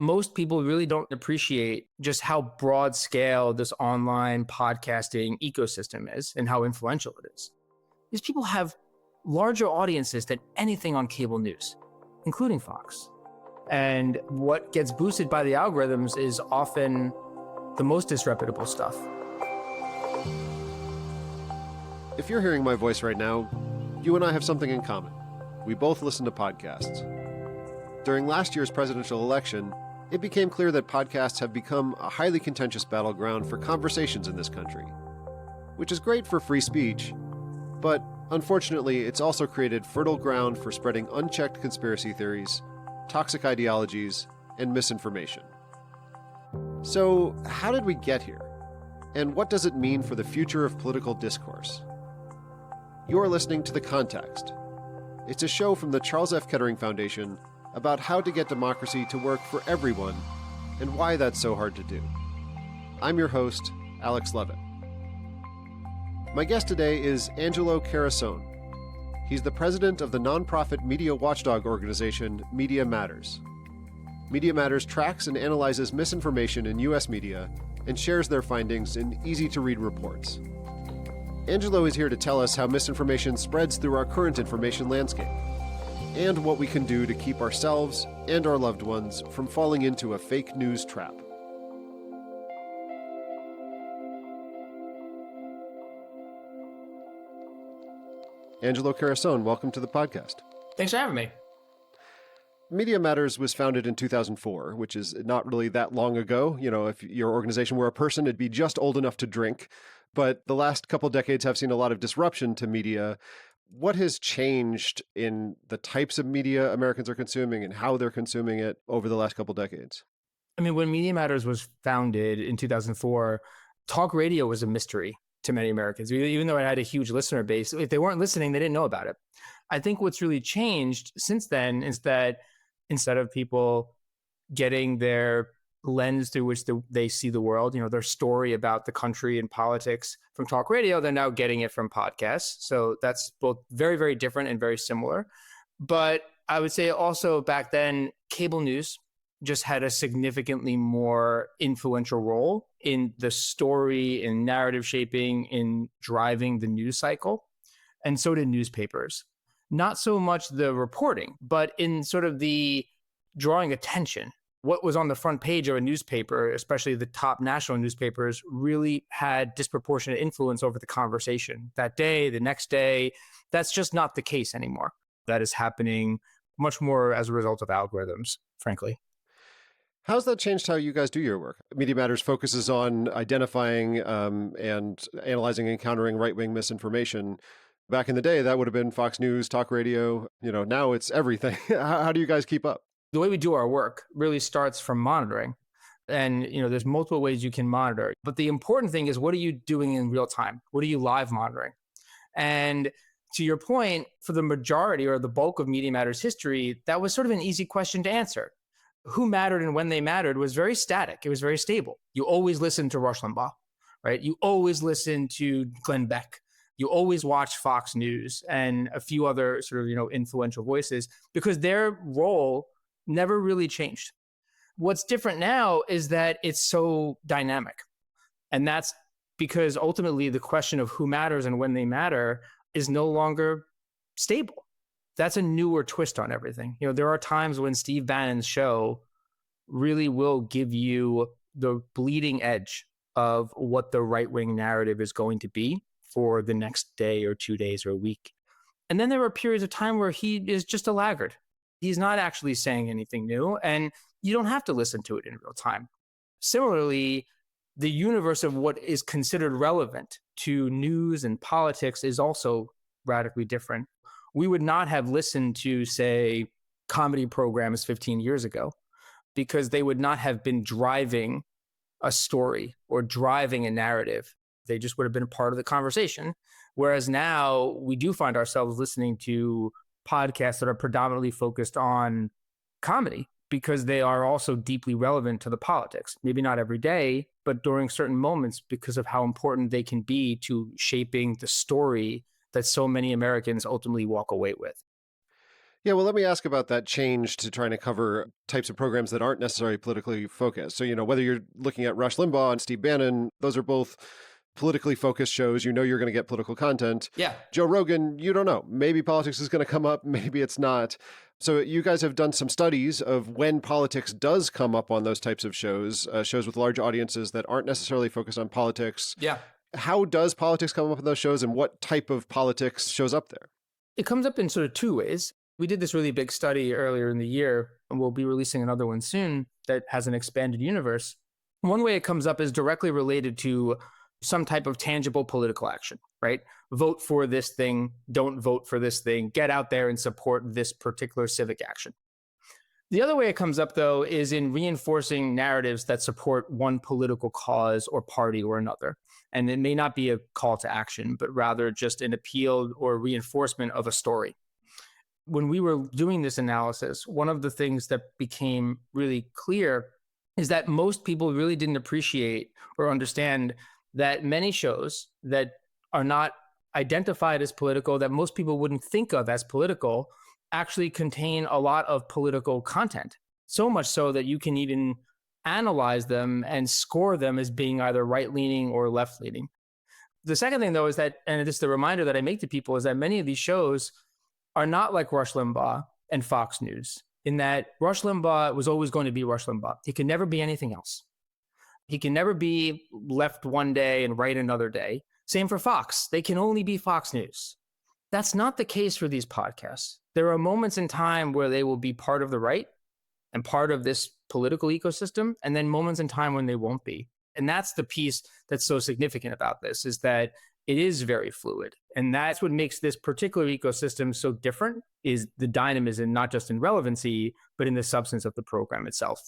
Most people really don't appreciate just how broad scale this online podcasting ecosystem is and how influential it is. These people have larger audiences than anything on cable news, including Fox. And what gets boosted by the algorithms is often the most disreputable stuff. If you're hearing my voice right now, you and I have something in common. We both listen to podcasts. During last year's presidential election, it became clear that podcasts have become a highly contentious battleground for conversations in this country, which is great for free speech, but unfortunately, it's also created fertile ground for spreading unchecked conspiracy theories, toxic ideologies, and misinformation. So, how did we get here? And what does it mean for the future of political discourse? You're listening to The Context. It's a show from the Charles F. Kettering Foundation about how to get democracy to work for everyone and why that's so hard to do. I'm your host, Alex Lovit. My guest today is Angelo Carusone. He's the president of the nonprofit media watchdog organization Media Matters. Media Matters tracks and analyzes misinformation in U.S. media and shares their findings in easy-to-read reports. Angelo is here to tell us how misinformation spreads through our current information landscape, and what we can do to keep ourselves and our loved ones from falling into a fake news trap. Angelo Carusone, welcome to the podcast. Thanks for having me. Media Matters was founded in 2004, which is not really that long ago. You know, if your organization were a person, it'd be just old enough to drink. But the last couple decades have seen a lot of disruption to media. What has changed in the types of media Americans are consuming and how they're consuming it over the last couple decades? I mean, when Media Matters was founded in 2004, talk radio was a mystery to many Americans, even though it had a huge listener base. If they weren't listening, they didn't know about it. I think what's really changed since then is that instead of people getting their lens through which they see the world, their story about the country and politics from talk radio, they're now getting it from podcasts. So that's both very, very different and very similar. But I would say also back then, cable news just had a significantly more influential role in the story, in narrative shaping, in driving the news cycle. And so did newspapers. Not so much the reporting, but in sort of the drawing attention. What was on the front page of a newspaper, especially the top national newspapers, really had disproportionate influence over the conversation that day, the next day. That's just not the case anymore. That is happening much more as a result of algorithms, frankly. How's that changed how you guys do your work? Media Matters focuses on identifying and analyzing and countering right-wing misinformation. Back in the day, that would have been Fox News, talk radio. Now it's everything. How do you guys keep up? The way we do our work really starts from monitoring. And, there's multiple ways you can monitor. But the important thing is, what are you doing in real time? What are you live monitoring? And to your point, for the majority or the bulk of Media Matters history, that was sort of an easy question to answer. Who mattered and when they mattered was very static. It was very stable. You always listened to Rush Limbaugh, right? You always listened to Glenn Beck. You always watch Fox News and a few other sort of, influential voices, because their role never really changed. What's different now is that it's so dynamic. And that's because ultimately the question of who matters and when they matter is no longer stable. That's a newer twist on everything. There are times when Steve Bannon's show really will give you the bleeding edge of what the right-wing narrative is going to be for the next day or 2 days or a week. And then there are periods of time where he is just a laggard. He's not actually saying anything new, and you don't have to listen to it in real time. Similarly, the universe of what is considered relevant to news and politics is also radically different. We would not have listened to, say, comedy programs 15 years ago because they would not have been driving a story or driving a narrative. They just would have been a part of the conversation. Whereas now we do find ourselves listening to podcasts that are predominantly focused on comedy because they are also deeply relevant to the politics. Maybe not every day, but during certain moments because of how important they can be to shaping the story that so many Americans ultimately walk away with. Yeah, well, let me ask about that change to trying to cover types of programs that aren't necessarily politically focused. So, whether you're looking at Rush Limbaugh and Steve Bannon, those are both politically focused shows. You know you're going to get political content. Yeah. Joe Rogan, you don't know. Maybe politics is going to come up, maybe it's not. So you guys have done some studies of when politics does come up on those types of shows, shows with large audiences that aren't necessarily focused on politics. Yeah. How does politics come up in those shows, and what type of politics shows up there? It comes up in sort of two ways. We did this really big study earlier in the year, and we'll be releasing another one soon that has an expanded universe. One way it comes up is directly related to some type of tangible political action, right? Vote for this thing, don't vote for this thing, get out there and support this particular civic action. The other way it comes up, though, is in reinforcing narratives that support one political cause or party or another. And it may not be a call to action, but rather just an appeal or reinforcement of a story. When we were doing this analysis, one of the things that became really clear is that most people really didn't appreciate or understand that many shows that are not identified as political, that most people wouldn't think of as political, actually contain a lot of political content. So much so that you can even analyze them and score them as being either right-leaning or left-leaning. The second thing, though, is that, and it's the reminder that I make to people, is that many of these shows are not like Rush Limbaugh and Fox News, in that Rush Limbaugh was always going to be Rush Limbaugh. He can never be anything else. He can never be left one day and right another day. Same for Fox. They can only be Fox News. That's not the case for these podcasts. There are moments in time where they will be part of the right and part of this political ecosystem, and then moments in time when they won't be. And that's the piece that's so significant about this, is that it is very fluid. And that's what makes this particular ecosystem so different, is the dynamism, not just in relevancy, but in the substance of the program itself.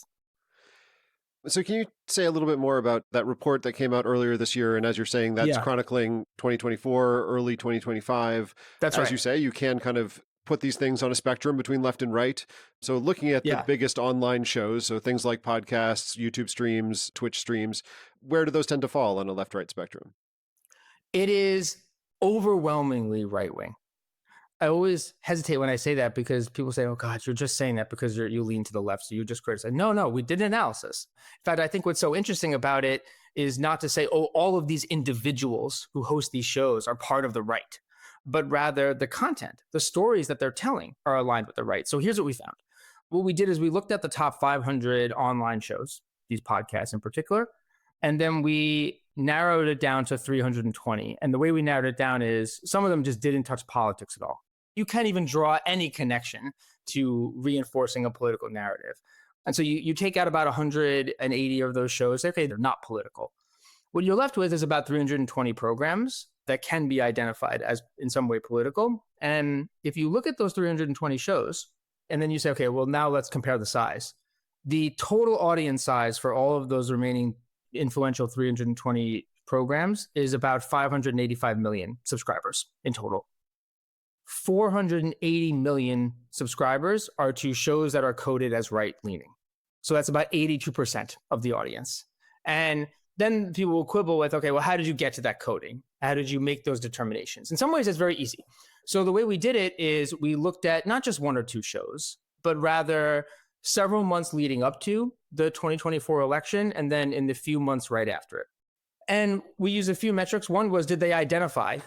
So can you say a little bit more about that report that came out earlier this year? And as you're saying, that's chronicling 2024, early 2025. That's right. As you say, you can kind of put these things on a spectrum between left and right. So looking at the biggest online shows, so things like podcasts, YouTube streams, Twitch streams, where do those tend to fall on a left-right spectrum? It is overwhelmingly right-wing. I always hesitate when I say that, because people say, oh, God, you're just saying that because you lean to the left, so you just criticize. No, we did an analysis. In fact, I think what's so interesting about it is not to say, oh, all of these individuals who host these shows are part of the right, but rather the content, the stories that they're telling are aligned with the right. So here's what we found. What we did is we looked at the top 500 online shows, these podcasts in particular, and then we narrowed it down to 320. And the way we narrowed it down is some of them just didn't touch politics at all. You can't even draw any connection to reinforcing a political narrative. And so you take out about 180 of those shows. Okay, they're not political. What you're left with is about 320 programs that can be identified as in some way political. And if you look at those 320 shows, and then you say, okay, well, now let's compare the size. The total audience size for all of those remaining influential 320 programs is about 585 million subscribers in total. 480 million subscribers are to shows that are coded as right-leaning. So that's about 82% of the audience. And then people will quibble with, okay, well, how did you get to that coding? How did you make those determinations? In some ways, it's very easy. So the way we did it is we looked at not just one or two shows, but rather several months leading up to the 2024 election, and then in the few months right after it. And we used a few metrics. One was, did they identify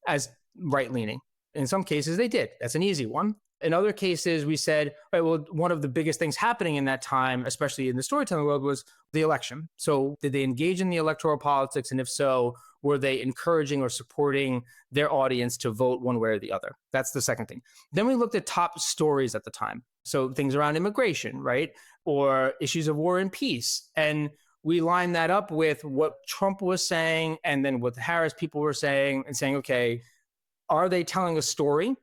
as right-leaning? In some cases, they did. That's an easy one. In other cases, we said, right, well, one of the biggest things happening in that time, especially in the storytelling world, was the election. So did they engage in the electoral politics? And if so, were they encouraging or supporting their audience to vote one way or the other? That's the second thing. Then we looked at top stories at the time. So things around immigration, right? Or issues of war and peace. And we lined that up with what Trump was saying and then what the Harris people were saying, and saying, okay, are they telling a story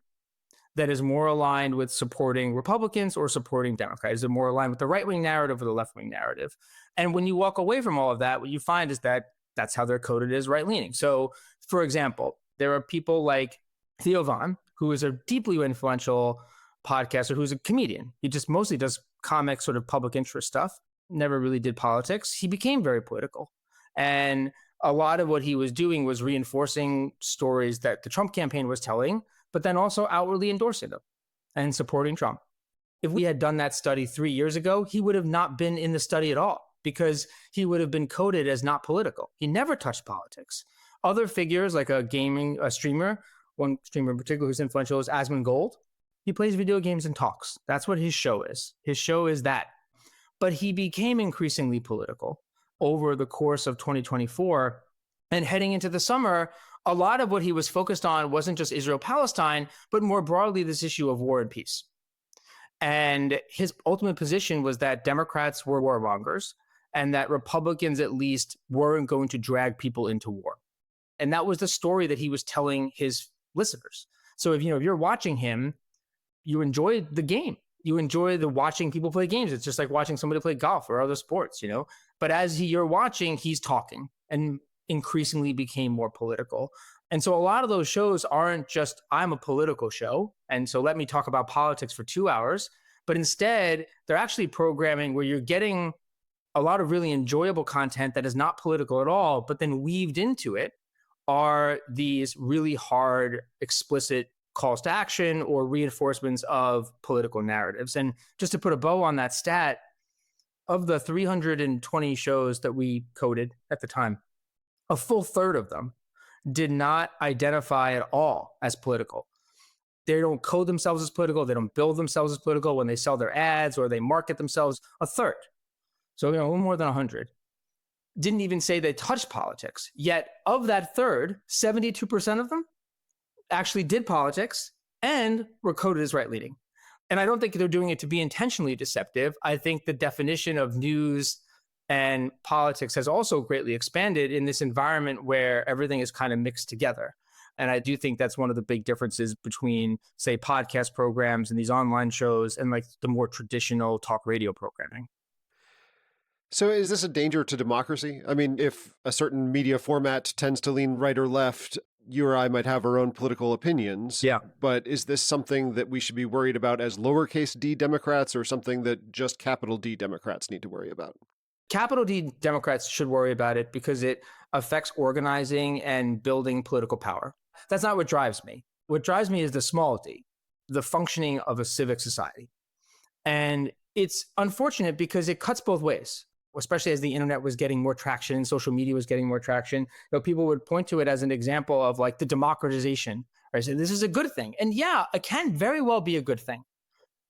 that is more aligned with supporting Republicans or supporting Democrats? Is it more aligned with the right-wing narrative or the left-wing narrative? And when you walk away from all of that, what you find is that that's how they're coded as right-leaning. So, for example, there are people like Theo Von, who is a deeply influential podcaster, who's a comedian. He just mostly does comic sort of public interest stuff, never really did politics. He became very political. And a lot of what he was doing was reinforcing stories that the Trump campaign was telling, but then also outwardly endorsing them. and supporting Trump. If we had done that study 3 years ago, he would have not been in the study at all because he would have been coded as not political. He never touched politics. Other figures like a streamer, one streamer in particular who's influential is Asmongold. He plays video games and talks. That's what his show is. His show is that. But he became increasingly political over the course of 2024. And heading into the summer, a lot of what he was focused on wasn't just Israel-Palestine, but more broadly this issue of war and peace. And his ultimate position was that Democrats were warmongers and that Republicans at least weren't going to drag people into war. And that was the story that he was telling his listeners. So if you're watching him, you enjoy the game. You enjoy the watching people play games. It's just like watching somebody play golf or other sports, But as you're watching, he's talking and increasingly became more political. And so a lot of those shows aren't just, I'm a political show, and so let me talk about politics for 2 hours. But instead, they're actually programming where you're getting a lot of really enjoyable content that is not political at all, but then weaved into it are these really hard, explicit calls to action or reinforcements of political narratives. And just to put a bow on that stat, of the 320 shows that we coded at the time, a full third of them did not identify at all as political. They don't code themselves as political. They don't build themselves as political when they sell their ads or they market themselves. A third. So, a little more than 100 didn't even say they touched politics. Yet of that third, 72% of them actually did politics and were coded as right-leaning. And I don't think they're doing it to be intentionally deceptive. I think the definition of news and politics has also greatly expanded in this environment where everything is kind of mixed together. And I do think that's one of the big differences between, say, podcast programs and these online shows and like the more traditional talk radio programming. So is this a danger to democracy? I mean, if a certain media format tends to lean right or left, you or I might have our own political opinions. Yeah. But is this something that we should be worried about as lowercase d Democrats or something that just capital D Democrats need to worry about? Capital D Democrats should worry about it because it affects organizing and building political power. That's not what drives me. What drives me is the small d, the functioning of a civic society. And it's unfortunate because it cuts both ways, especially as the internet was getting more traction and social media was getting more traction. People would point to it as an example of like the democratization. Right? So this is a good thing. And yeah, it can very well be a good thing.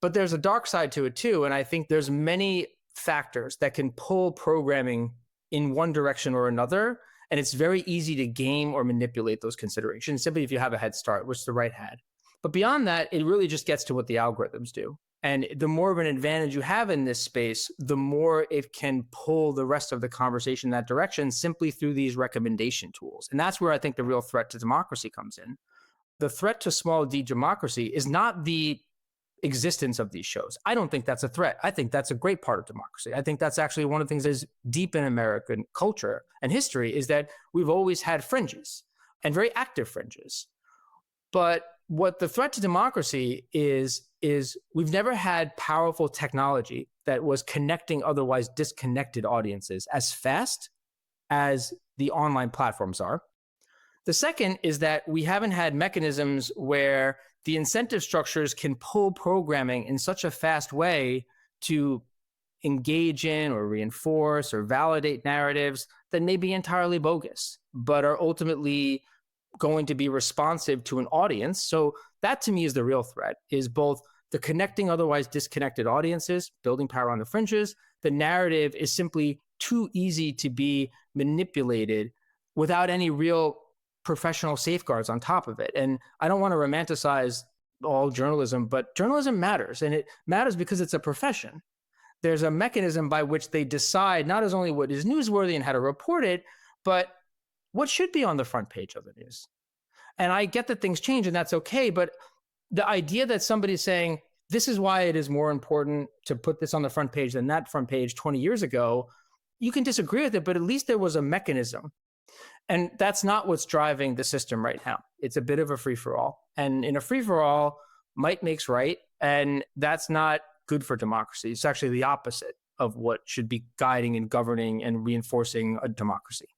But there's a dark side to it too. And I think there's many factors that can pull programming in one direction or another. And it's very easy to game or manipulate those considerations simply if you have a head start, which the right had. But beyond that, it really just gets to what the algorithms do. And the more of an advantage you have in this space, the more it can pull the rest of the conversation in that direction simply through these recommendation tools. And that's where I think the real threat to democracy comes in. The threat to small d democracy is not the existence of these shows. I don't think that's a threat. I think that's a great part of democracy. I think that's actually one of the things that is deep in American culture and history is that we've always had fringes and very active fringes. But what the threat to democracy is we've never had powerful technology that was connecting otherwise disconnected audiences as fast as the online platforms are. The second is that we haven't had mechanisms where the incentive structures can pull programming in such a fast way to engage in or reinforce or validate narratives that may be entirely bogus, but are ultimately going to be responsive to an audience. So that to me is the real threat, is both the connecting otherwise disconnected audiences, building power on the fringes. The narrative is simply too easy to be manipulated without any real professional safeguards on top of it. And I don't want to romanticize all journalism, but journalism matters. And it matters because it's a profession. There's a mechanism by which they decide not as only what is newsworthy and how to report it, but what should be on the front page of the news. And I get that things change and that's okay. But the idea that somebody's saying, this is why it is more important to put this on the front page than that front page 20 years ago, you can disagree with it, but at least there was a mechanism. And that's not what's driving the system right now. It's a bit of a free-for-all. And in a free-for-all, might makes right. And that's not good for democracy. It's actually the opposite of what should be guiding and governing and reinforcing a democracy.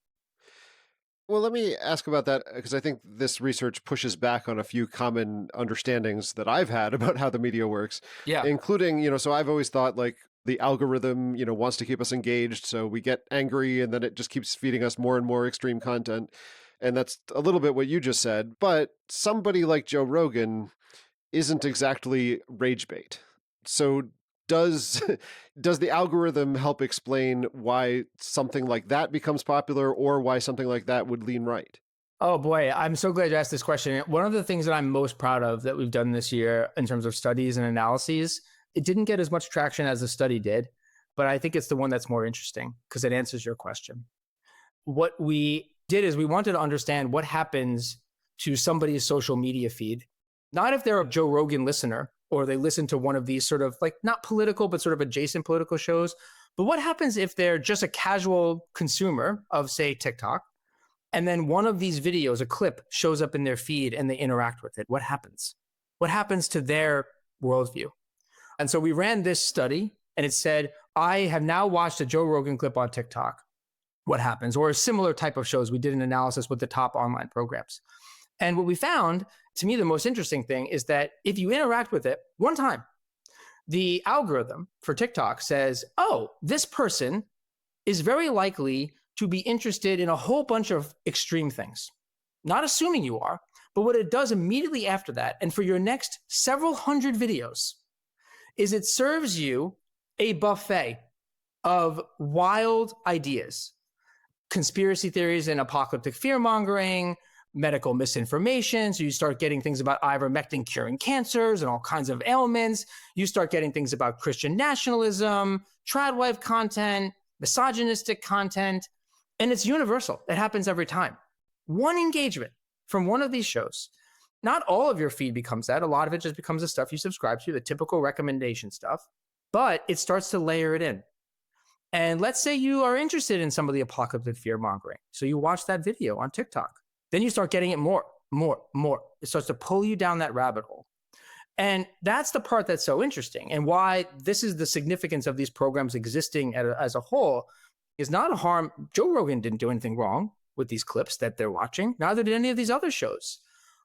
Well, let me ask about that because I think this research pushes back on a few common understandings that I've had about how the media works, Yeah. including, so I've always thought like the algorithm, wants to keep us engaged. So we get angry and then it just keeps feeding us more and more extreme content. And that's a little bit what you just said. But somebody like Joe Rogan isn't exactly rage bait. So does does the algorithm help explain why something like that becomes popular or why something like that would lean right? Oh boy, I'm so glad you asked this question. One of the things that I'm most proud of that we've done this year in terms of studies and analyses, it didn't get as much traction as the study did, but I think it's the one that's more interesting because it answers your question. What we did is we wanted to understand what happens to somebody's social media feed, not if they're a Joe Rogan listener or they listen to one of these sort of like not political, but sort of adjacent political shows, but what happens if they're just a casual consumer of, say, TikTok, and then one of these videos, a clip, shows up in their feed and they interact with it? What happens? What happens to their worldview? And so we ran this study and it said, I have now watched a Joe Rogan clip on TikTok. What happens? Or a similar type of shows. We did an analysis with the top online programs. And what we found, to me, the most interesting thing is that if you interact with it one time, the algorithm for TikTok says, oh, this person is very likely to be interested in a whole bunch of extreme things. Not assuming you are, but what it does immediately after that, and for your next several hundred videos, is it serves you a buffet of wild ideas, conspiracy theories and apocalyptic fear mongering, medical misinformation. So you start getting things about ivermectin curing cancers and all kinds of ailments. You start getting things about Christian nationalism, tradwife content, misogynistic content, and it's universal. It happens every time. One engagement from one of these shows. Not all of your feed becomes that. A lot of it just becomes the stuff you subscribe to, the typical recommendation stuff, but it starts to layer it in. And let's say you are interested in some of the apocalyptic fear mongering. So you watch that video on TikTok. Then you start getting it more. It starts to pull you down that rabbit hole. And that's the part that's so interesting. And why this is the significance of these programs existing as a whole is not a harm. Joe Rogan didn't do anything wrong with these clips that they're watching. Neither did any of these other shows.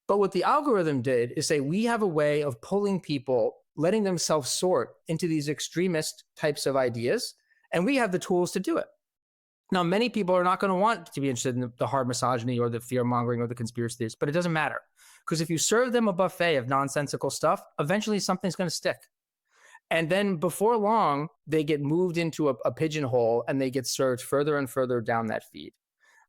But what the algorithm did is say, we have a way of pulling people, letting them self-sort into these extremist types of ideas. And we have the tools to do it. Now, many people are not going to want to be interested in the hard misogyny or the fear mongering or the conspiracy theories, but it doesn't matter. Because if you serve them a buffet of nonsensical stuff, eventually something's going to stick. And then before long, they get moved into a pigeonhole and they get served further and further down that feed.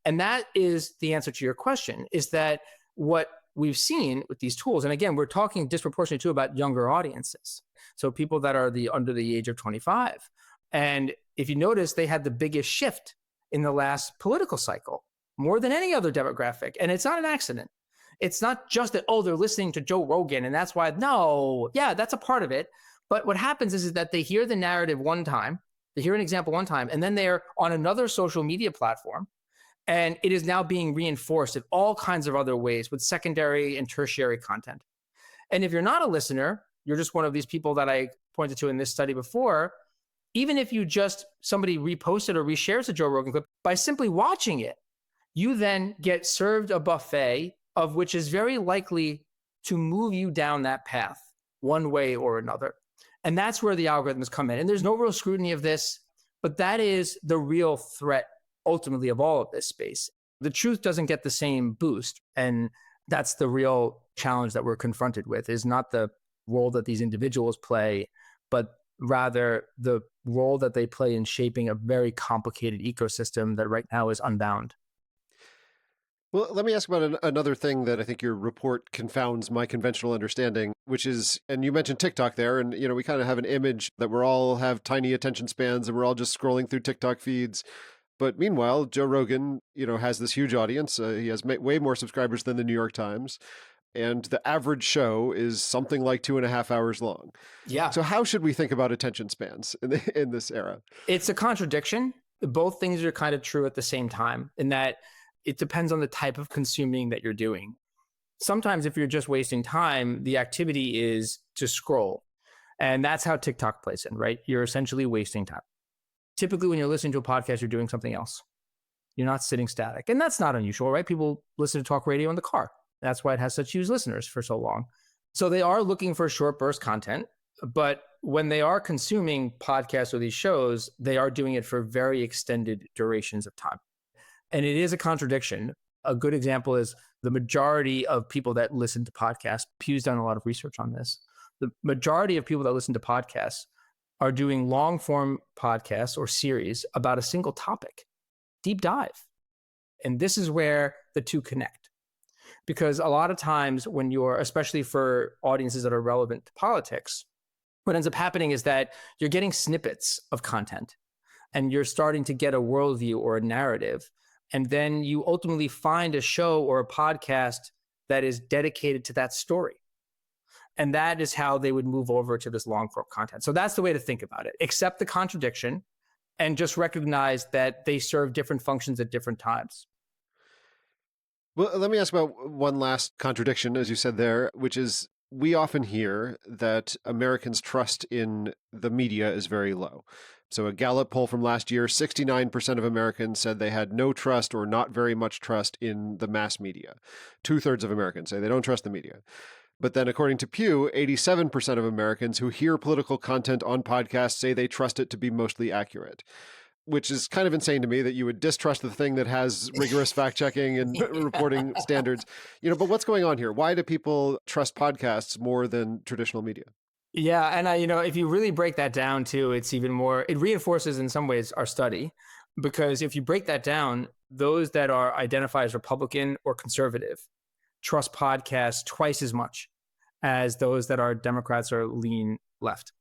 And that is the answer to your question, is that what we've seen with these tools, and again, we're talking disproportionately too about younger audiences. So people that are under the age of 25. And if you notice, they had the biggest shift in the last political cycle, more than any other demographic. And it's not an accident. It's not just that, oh, they're listening to Joe Rogan and that's why. No, yeah, that's a part of it. But what happens is that they hear the narrative one time, they hear an example one time, and then they're on another social media platform. And it is now being reinforced in all kinds of other ways with secondary and tertiary content. And if you're not a listener, you're just one of these people that I pointed to in this study before, even if somebody reposted or reshares a Joe Rogan clip, by simply watching it, you then get served a buffet of which is very likely to move you down that path one way or another. And that's where the algorithms come in. And there's no real scrutiny of this, but that is the real threat ultimately of all of this space. The truth doesn't get the same boost. And that's the real challenge that we're confronted with, is not the role that these individuals play, but rather the role that they play in shaping a very complicated ecosystem that right now is unbound. Well, let me ask about another thing that I think your report confounds my conventional understanding, which is, and you mentioned TikTok there, and we kind of have an image that we all have tiny attention spans and we're all just scrolling through TikTok feeds. But meanwhile, Joe Rogan, has this huge audience. He has way more subscribers than the New York Times. And the average show is something like 2.5 hours long. Yeah. So how should we think about attention spans in this era? It's a contradiction. Both things are kind of true at the same time, in that it depends on the type of consuming that you're doing. Sometimes if you're just wasting time, the activity is to scroll. And that's how TikTok plays in, right? You're essentially wasting time. Typically, when you're listening to a podcast, you're doing something else. You're not sitting static. And that's not unusual, right? People listen to talk radio in the car. That's why it has such huge listeners for so long. So they are looking for short burst content. But when they are consuming podcasts or these shows, they are doing it for very extended durations of time. And it is a contradiction. A good example is the majority of people that listen to podcasts, Pew's done a lot of research on this. The majority of people that listen to podcasts are doing long form podcasts or series about a single topic, deep dive. And this is where the two connect. Because a lot of times when you're, especially for audiences that are relevant to politics, what ends up happening is that you're getting snippets of content and you're starting to get a worldview or a narrative. And then you ultimately find a show or a podcast that is dedicated to that story. And that is how they would move over to this long form content. So that's the way to think about it. Accept the contradiction and just recognize that they serve different functions at different times. Well, let me ask about one last contradiction, as you said there, which is we often hear that Americans' trust in the media is very low. So a Gallup poll from last year, 69% of Americans said they had no trust or not very much trust in the mass media. 2/3 of Americans say they don't trust the media. But then according to Pew, 87% of Americans who hear political content on podcasts say they trust it to be mostly accurate, which is kind of insane to me that you would distrust the thing that has rigorous fact checking and reporting standards. But what's going on here? Why do people trust podcasts more than traditional media? Yeah. And if you really break that down too, it's even more, it reinforces in some ways our study, because if you break that down, those that are identified as Republican or conservative trust podcasts twice as much as those that are Democrats or lean left.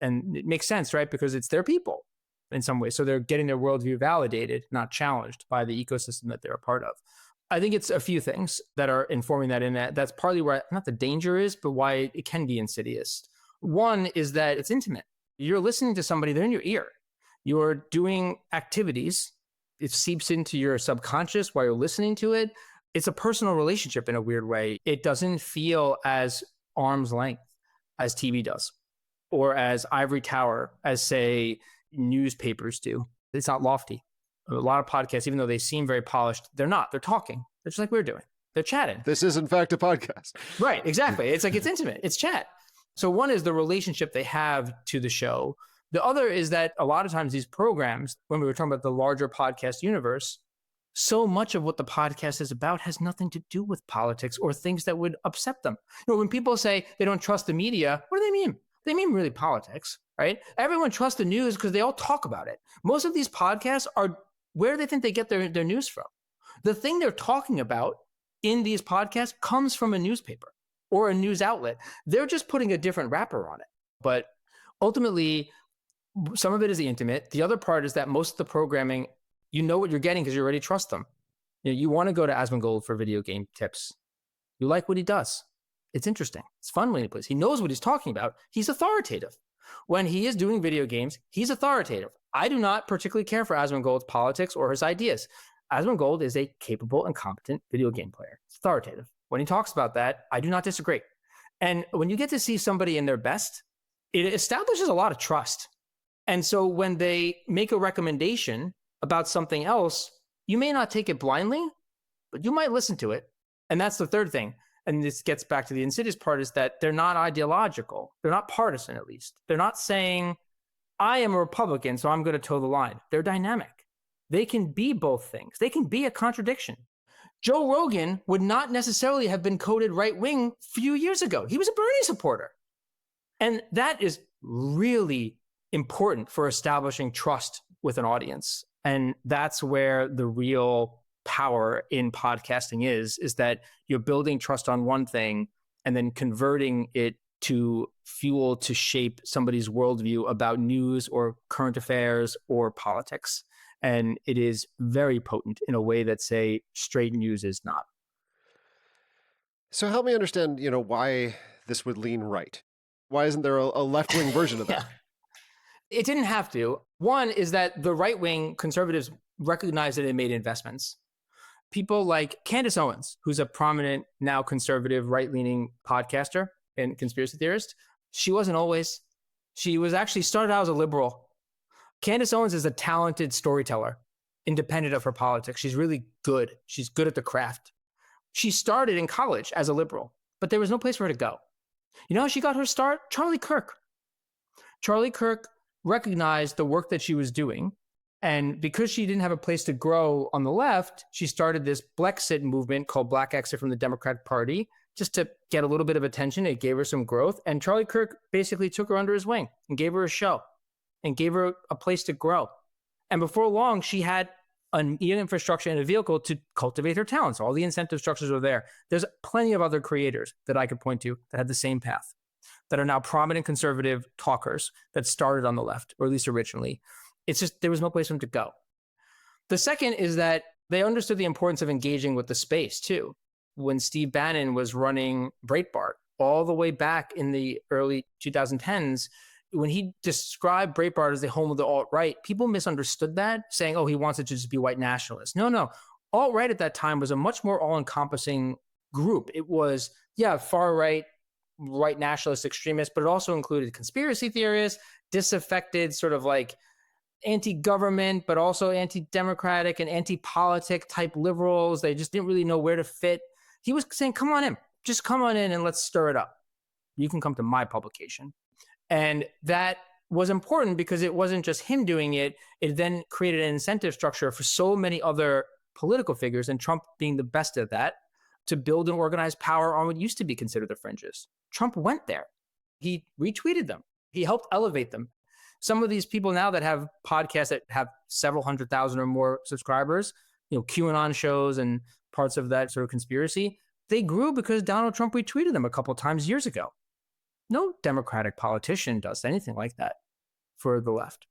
And it makes sense, right? Because it's their people in some ways. So they're getting their worldview validated, not challenged by the ecosystem that they're a part of. I think it's a few things that are informing that, in that's partly where not the danger is, but why it can be insidious. One is that it's intimate. You're listening to somebody, they're in your ear. You're doing activities. It seeps into your subconscious while you're listening to it. It's a personal relationship in a weird way. It doesn't feel as arm's length as TV does, or as ivory tower, as say newspapers do. It's not lofty. A lot of podcasts, even though they seem very polished, they're not. They're talking. They're just like we're doing. They're chatting. This is in fact a podcast. Right, exactly. It's like it's intimate. It's chat. So one is the relationship they have to the show. The other is that a lot of times these programs, when we were talking about the larger podcast universe, so much of what the podcast is about has nothing to do with politics or things that would upset them. When people say they don't trust the media, what do they mean? They mean really politics, right? Everyone trusts the news because they all talk about it. Most of these podcasts are where they think they get their news from. The thing they're talking about in these podcasts comes from a newspaper or a news outlet. They're just putting a different wrapper on it. But ultimately, some of it is the intimate. The other part is that most of the programming, you know what you're getting because you already trust them. You want to go to Asmongold for video game tips. You like what he does. It's interesting. It's fun when he plays. He knows what he's talking about. He's authoritative. When he is doing video games, he's authoritative. I do not particularly care for Asmongold's politics or his ideas. Asmongold is a capable and competent video game player. It's authoritative. When he talks about that, I do not disagree. And when you get to see somebody in their best, it establishes a lot of trust. And so when they make a recommendation about something else, you may not take it blindly, but you might listen to it. And that's the third thing. And this gets back to the insidious part, is that they're not ideological. They're not partisan, at least. They're not saying, I am a Republican, so I'm going to toe the line. They're dynamic. They can be both things. They can be a contradiction. Joe Rogan would not necessarily have been coded right-wing a few years ago. He was a Bernie supporter. And that is really important for establishing trust with an audience. And that's where the real power in podcasting is that you're building trust on one thing and then converting it to fuel to shape somebody's worldview about news or current affairs or politics. And it is very potent in a way that, say, straight news is not. So help me understand, why this would lean right. Why isn't there a left-wing version of that? It didn't have to. One is that the right-wing conservatives recognized that it made investments. People like Candace Owens, who's a prominent, now conservative, right-leaning podcaster and conspiracy theorist, she wasn't always. She was actually started out as a liberal. Candace Owens is a talented storyteller. independent of her politics. She's really good. She's good at the craft. She started in college as a liberal, but there was no place for her to go. You know how she got her start? Charlie Kirk. Charlie Kirk recognized the work that she was doing. And because she didn't have a place to grow on the left, she started this Blexit movement called Black Exit from the Democratic Party, just to get a little bit of attention. It gave her some growth. And Charlie Kirk basically took her under his wing and gave her a show and gave her a place to grow. And before long, she had an infrastructure and a vehicle to cultivate her talents. All the incentive structures are there. There's plenty of other creators that I could point to that had the same path, that are now prominent conservative talkers that started on the left, or at least originally. It's just there was no place for them to go. The second is that they understood the importance of engaging with the space too. When Steve Bannon was running Breitbart all the way back in the early 2010s, when he described Breitbart as the home of the alt-right, people misunderstood that, saying, oh, he wants it to just be white nationalists. No. Alt-right at that time was a much more all-encompassing group. It was, far-right, white nationalist extremists, but it also included conspiracy theorists, disaffected sort of like anti-government, but also anti-democratic and anti-politic type liberals. They just didn't really know where to fit. He was saying, come on in, just come on in and let's stir it up. You can come to my publication. And that was important because it wasn't just him doing it. It then created an incentive structure for so many other political figures, and Trump being the best at that, to build and organize power on what used to be considered the fringes. Trump went there. He retweeted them. He helped elevate them. Some of these people now that have podcasts that have several 100,000 or more subscribers, QAnon shows and parts of that sort of conspiracy, they grew because Donald Trump retweeted them a couple of times years ago. No Democratic politician does anything like that for the left.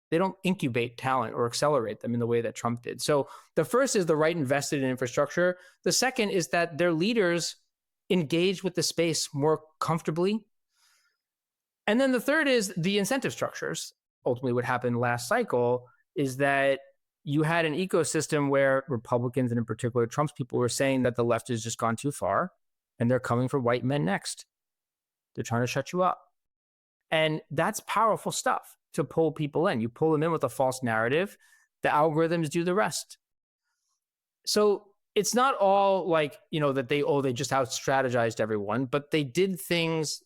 They don't incubate talent or accelerate them in the way that Trump did. So the first is the right invested in infrastructure. The second is that their leaders engage with the space more comfortably. And then the third is the incentive structures. Ultimately, what happened last cycle is that you had an ecosystem where Republicans, and in particular Trump's people, were saying that the left has just gone too far and they're coming for white men next. They're trying to shut you up. And that's powerful stuff to pull people in. You pull them in with a false narrative. The algorithms do the rest. So it's not all like, that they just out-strategized everyone, but they did things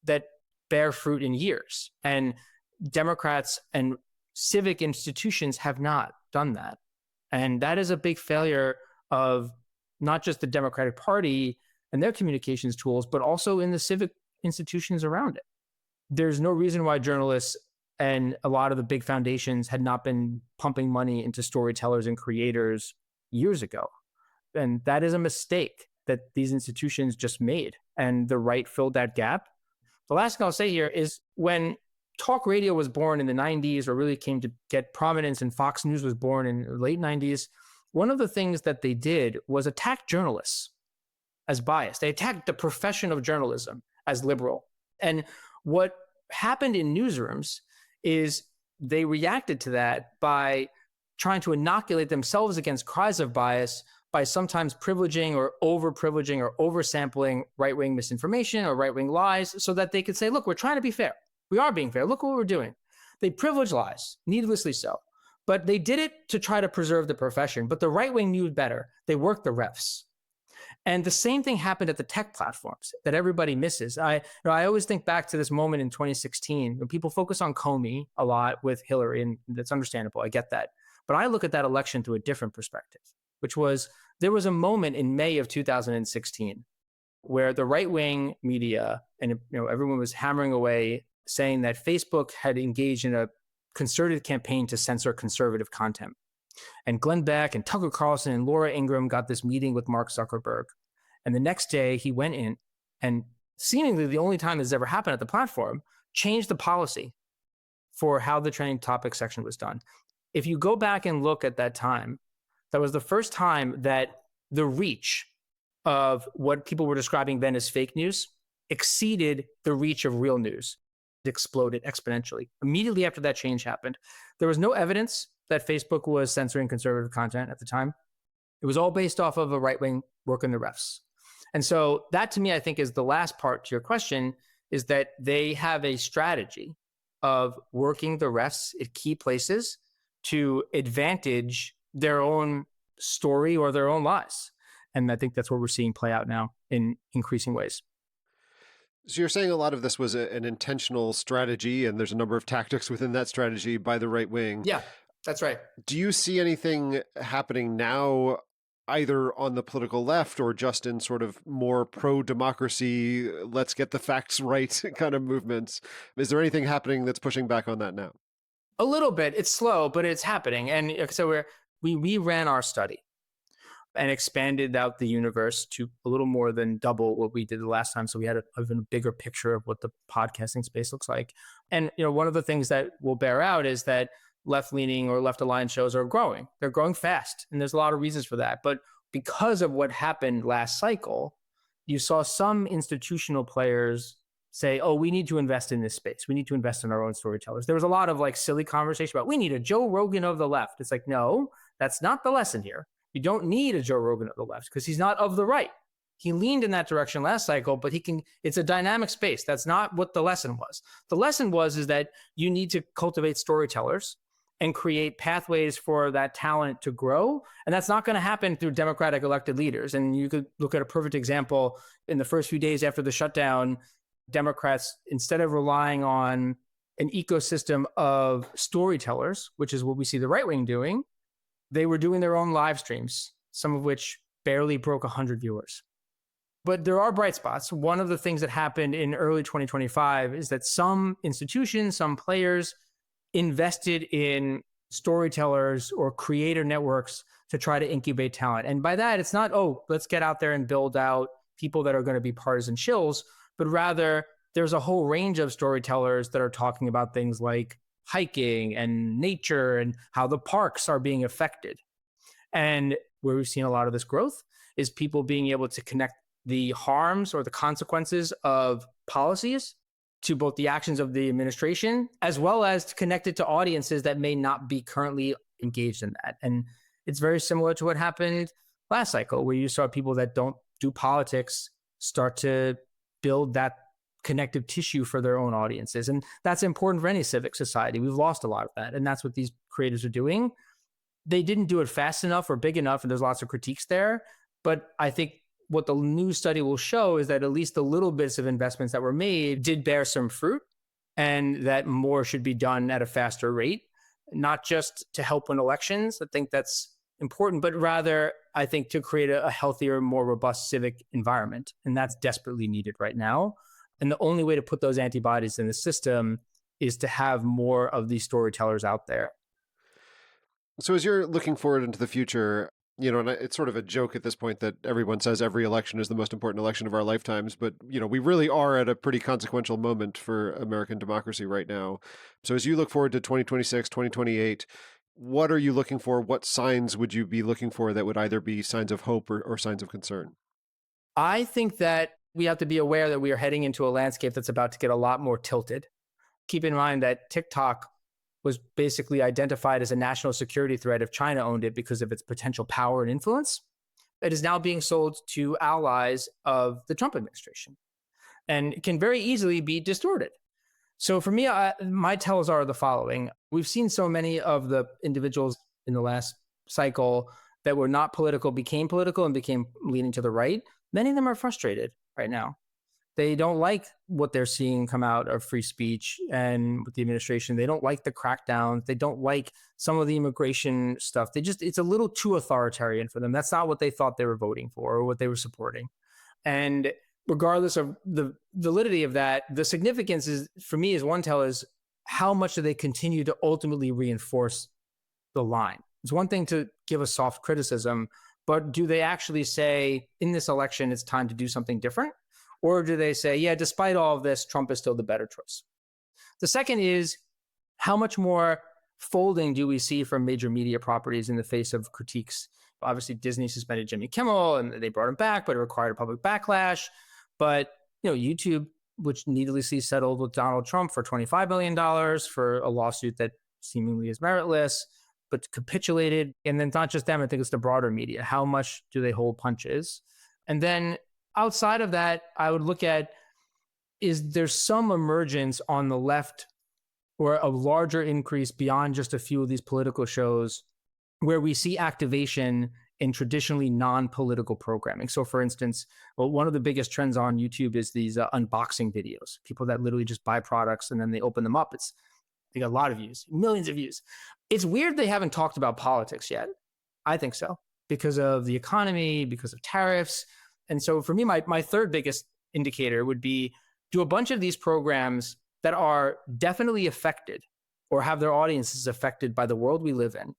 that bear fruit in years. And Democrats and civic institutions have not done that. And that is a big failure of not just the Democratic Party and their communications tools, but also in the civic institutions around it. There's no reason why journalists and a lot of the big foundations had not been pumping money into storytellers and creators years ago. And that is a mistake that these institutions just made. And the right filled that gap. The last thing I'll say here is when talk radio was born in the 90s, or really came to get prominence, and Fox News was born in the late 90s, one of the things that they did was attack journalists as biased. They attacked the profession of journalism as liberal. And what happened in newsrooms is they reacted to that by trying to inoculate themselves against cries of bias by sometimes privileging or over-privileging or oversampling right-wing misinformation or right-wing lies so that they could say, look, we're trying to be fair. We are being fair. Look what we're doing. They privilege lies, needlessly so. But they did it to try to preserve the profession. But the right-wing knew better. They worked the refs. And the same thing happened at the tech platforms that everybody misses. I always think back to this moment in 2016 when people focus on Comey a lot with Hillary, and that's understandable. I get that. But I look at that election through a different perspective, which was there was a moment in May of 2016 where the right-wing media and everyone was hammering away saying that Facebook had engaged in a concerted campaign to censor conservative content. And Glenn Beck and Tucker Carlson and Laura Ingraham got this meeting with Mark Zuckerberg. And the next day he went in and, seemingly the only time this has ever happened at the platform, changed the policy for how the trending topic section was done. If you go back and look at that time, that was the first time that the reach of what people were describing then as fake news exceeded the reach of real news. It exploded exponentially. Immediately after that change happened, there was no evidence that Facebook was censoring conservative content at the time. It was all based off of a right-wing work in the refs. And so that, to me, I think is the last part to your question, is that they have a strategy of working the refs at key places to advantage their own story or their own lies. And I think that's what we're seeing play out now in increasing ways. So you're saying a lot of this was an intentional strategy, and there's a number of tactics within that strategy by the right wing. Yeah, that's right. Do you see anything happening now, either on the political left or just in sort of more pro-democracy, let's get the facts right kind of movements? Is there anything happening that's pushing back on that now? A little bit. It's slow, but it's happening. And so we ran our study and expanded out the universe to a little more than double what we did the last time. So we had a bigger picture of what the podcasting space looks like. And one of the things that will bear out is that left-leaning or left-aligned shows are growing. They're growing fast, and there's a lot of reasons for that. But because of what happened last cycle, you saw some institutional players say, oh, we need to invest in this space. We need to invest in our own storytellers. There was a lot of like silly conversation about, we need a Joe Rogan of the left. It's like, no, that's not the lesson here. You don't need a Joe Rogan of the left because he's not of the right. He leaned in that direction last cycle, but it's a dynamic space. That's not what the lesson was. The lesson is that you need to cultivate storytellers and create pathways for that talent to grow. And that's not going to happen through Democratic elected leaders. And you could look at a perfect example in the first few days after the shutdown. Democrats, instead of relying on an ecosystem of storytellers, which is what we see the right wing doing, they were doing their own live streams, some of which barely broke 100 viewers. But there are bright spots. One of the things that happened in early 2025 is that some institutions, some players invested in storytellers or creator networks to try to incubate talent. And by that, it's not, oh, let's get out there and build out people that are going to be partisan shills, but rather there's a whole range of storytellers that are talking about things like hiking and nature and how the parks are being affected. And where we've seen a lot of this growth is people being able to connect the harms or the consequences of policies to both the actions of the administration, as well as to connect it to audiences that may not be currently engaged in that. And it's very similar to what happened last cycle, where you saw people that don't do politics start to build that connective tissue for their own audiences. And that's important for any civic society. We've lost a lot of that. And that's what these creators are doing. They didn't do it fast enough or big enough, and there's lots of critiques there. But I think what the new study will show is that at least the little bits of investments that were made did bear some fruit, and that more should be done at a faster rate, not just to help win elections. I think that's important, but rather, I think, to create a healthier, more robust civic environment. And that's desperately needed right now. And the only way to put those antibodies in the system is to have more of these storytellers out there. So as you're looking forward into the future, and it's sort of a joke at this point that everyone says every election is the most important election of our lifetimes, but, we really are at a pretty consequential moment for American democracy right now. So as you look forward to 2026, 2028, what are you looking for? What signs would you be looking for that would either be signs of hope or signs of concern? I think that we have to be aware that we are heading into a landscape that's about to get a lot more tilted. Keep in mind that TikTok was basically identified as a national security threat if China owned it because of its potential power and influence. It is now being sold to allies of the Trump administration, and it can very easily be distorted. So for me, my tells are the following. We've seen so many of the individuals in the last cycle that were not political became political and became leaning to the right. Many of them are frustrated right now. They don't like what they're seeing come out of free speech and with the administration. They don't like the crackdowns. They don't like some of the immigration stuff. It's a little too authoritarian for them. That's not what they thought they were voting for or what they were supporting. And regardless of the validity of that, the significance is, for me, is one tell is how much do they continue to ultimately reinforce the line? It's one thing to give a soft criticism, but do they actually say in this election, it's time to do something different? Or do they say, yeah, despite all of this, Trump is still the better choice? The second is, how much more folding do we see from major media properties in the face of critiques? Obviously, Disney suspended Jimmy Kimmel and they brought him back, but it required a public backlash. But YouTube, which needlessly settled with Donald Trump for $25 million for a lawsuit that seemingly is meritless, but capitulated. And then not just them, I think it's the broader media. How much do they hold punches? And then outside of that, I would look at, is there some emergence on the left or a larger increase beyond just a few of these political shows where we see activation in traditionally non-political programming. So for instance, one of the biggest trends on YouTube is these unboxing videos, people that literally just buy products and then they open them up. They got a lot of views, millions of views. It's weird they haven't talked about politics yet. I think so, because of the economy, because of tariffs. And so for me, my third biggest indicator would be, do a bunch of these programs that are definitely affected or have their audiences affected by the world we live in,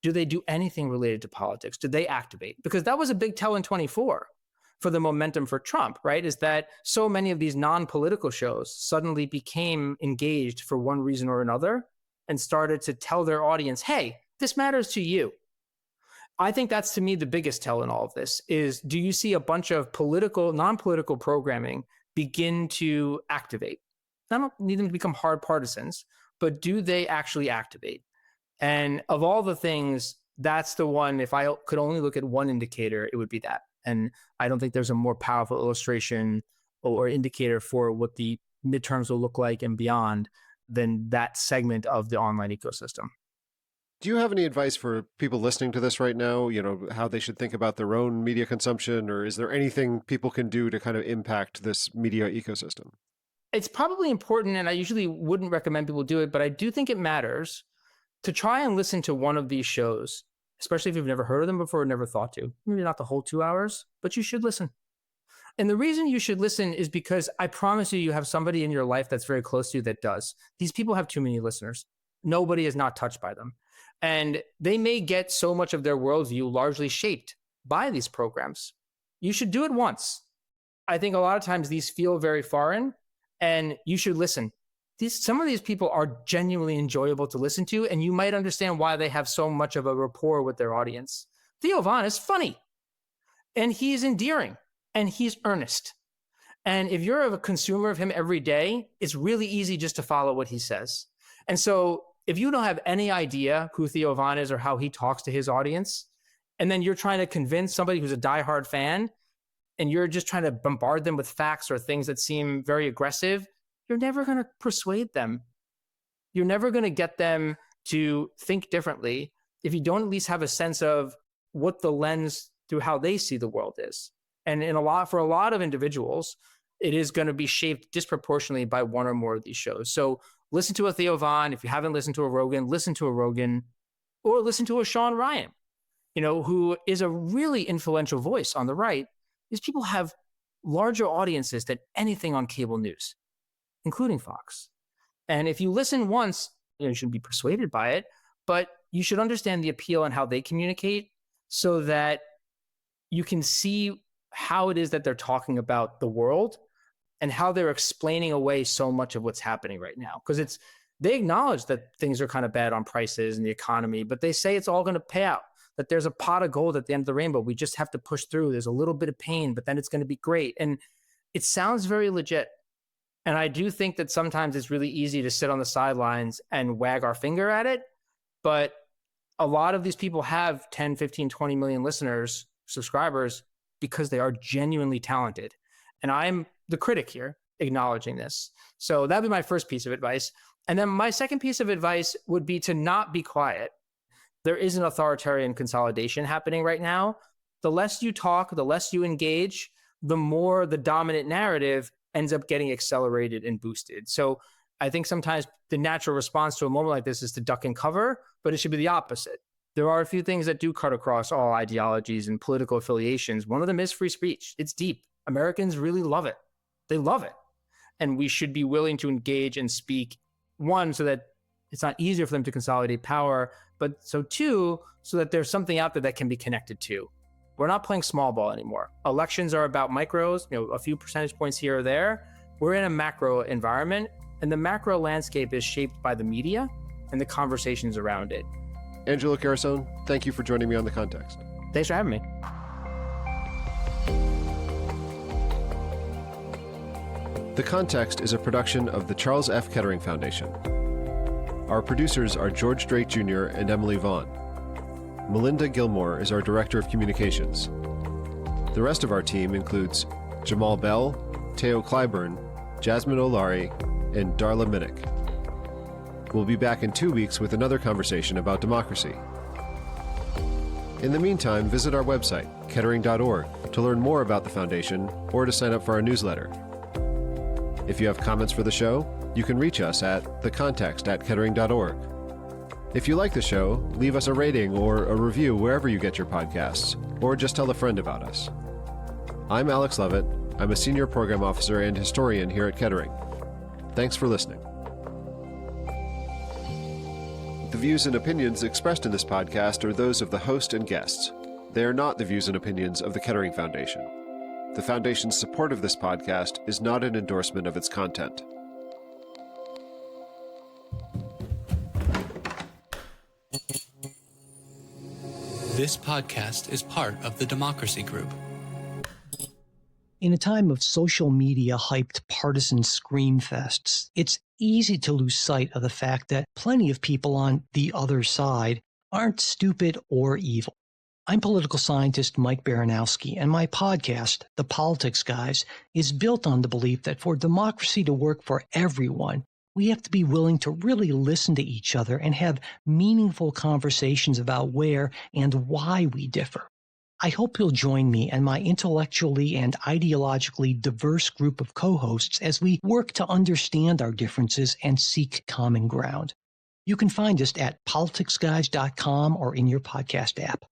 do they do anything related to politics? Do they activate? Because that was a big tell in 24 for the momentum for Trump, right? Is that so many of these non-political shows suddenly became engaged for one reason or another and started to tell their audience, hey, this matters to you. I think that's, to me, the biggest tell in all of this is, do you see a bunch of political, non-political programming begin to activate? I don't need them to become hard partisans, but do they actually activate? And of all the things, that's the one, if I could only look at one indicator, it would be that. And I don't think there's a more powerful illustration or indicator for what the midterms will look like and beyond than that segment of the online ecosystem. Do you have any advice for people listening to this right now, how they should think about their own media consumption, or is there anything people can do to kind of impact this media ecosystem? It's probably important, and I usually wouldn't recommend people do it, but I do think it matters to try and listen to one of these shows, especially if you've never heard of them before or never thought to. Maybe not the whole 2 hours, but you should listen. And the reason you should listen is because I promise you have somebody in your life that's very close to you that does. These people have too many listeners. Nobody is not touched by them. And they may get so much of their worldview largely shaped by these programs. You should do it once. I think a lot of times these feel very foreign, and you should listen. Some of these people are genuinely enjoyable to listen to, and you might understand why they have so much of a rapport with their audience. Theo Von is funny, and he's endearing, and he's earnest. And if you're a consumer of him every day, it's really easy just to follow what he says. And so if you don't have any idea who Theo Von is or how he talks to his audience, and then you're trying to convince somebody who's a diehard fan, and you're just trying to bombard them with facts or things that seem very aggressive, you're never going to persuade them. You're never going to get them to think differently if you don't at least have a sense of what the lens through how they see the world is. And for a lot of individuals, it is going to be shaped disproportionately by one or more of these shows. So listen to a Theo Von. If you haven't listened to a Rogan, listen to a Rogan, or listen to a Sean Ryan, who is a really influential voice on the right. These people have larger audiences than anything on cable news, including Fox. And if you listen once, you shouldn't be persuaded by it, but you should understand the appeal and how they communicate so that you can see how it is that they're talking about the world and how they're explaining away so much of what's happening right now. Because they acknowledge that things are kind of bad on prices and the economy, but they say it's all going to pay out, that there's a pot of gold at the end of the rainbow. We just have to push through. There's a little bit of pain, but then it's going to be great. And it sounds very legit. And I do think that sometimes it's really easy to sit on the sidelines and wag our finger at it. But a lot of these people have 10, 15, 20 million listeners, subscribers, because they are genuinely talented. And I'm the critic here, acknowledging this. So that'd be my first piece of advice. And then my second piece of advice would be to not be quiet. There is an authoritarian consolidation happening right now. The less you talk, the less you engage, the more the dominant narrative ends up getting accelerated and boosted. So I think sometimes the natural response to a moment like this is to duck and cover, but it should be the opposite. There are a few things that do cut across all ideologies and political affiliations. One of them is free speech. It's deep. Americans really love it. They love it. And we should be willing to engage and speak, one, so that it's not easier for them to consolidate power, but so two, so that there's something out there that can be connected to. We're not playing small ball anymore. Elections are about micros, a few percentage points here or there. We're in a macro environment, and the macro landscape is shaped by the media and the conversations around it. Angelo Carusone, thank you for joining me on The Context. Thanks for having me. The Context is a production of the Charles F. Kettering Foundation. Our producers are George Drake Jr. and Emily Vaughn. Melinda Gilmore is our Director of Communications. The rest of our team includes Jamal Bell, Teo Clyburn, Jasmine Olari, and Darla Minnick. We'll be back in 2 weeks with another conversation about democracy. In the meantime, visit our website, kettering.org, to learn more about the Foundation or to sign up for our newsletter. If you have comments for the show, you can reach us at thecontext@kettering.org. If you like the show, leave us a rating or a review wherever you get your podcasts, or just tell a friend about us. I'm Alex Lovit. I'm a senior program officer and historian here at Kettering. Thanks for listening. The views and opinions expressed in this podcast are those of the host and guests. They are not the views and opinions of the Kettering Foundation. The Foundation's support of this podcast is not an endorsement of its content. This podcast is part of the Democracy Group. In a time of social media hyped partisan scream fests, it's easy to lose sight of the fact that plenty of people on the other side aren't stupid or evil. I'm political scientist Mike Baranowski, and my podcast, The Politics Guys, is built on the belief that for democracy to work for everyone, we have to be willing to really listen to each other and have meaningful conversations about where and why we differ. I hope you'll join me and my intellectually and ideologically diverse group of co-hosts as we work to understand our differences and seek common ground. You can find us at politicsguys.com or in your podcast app.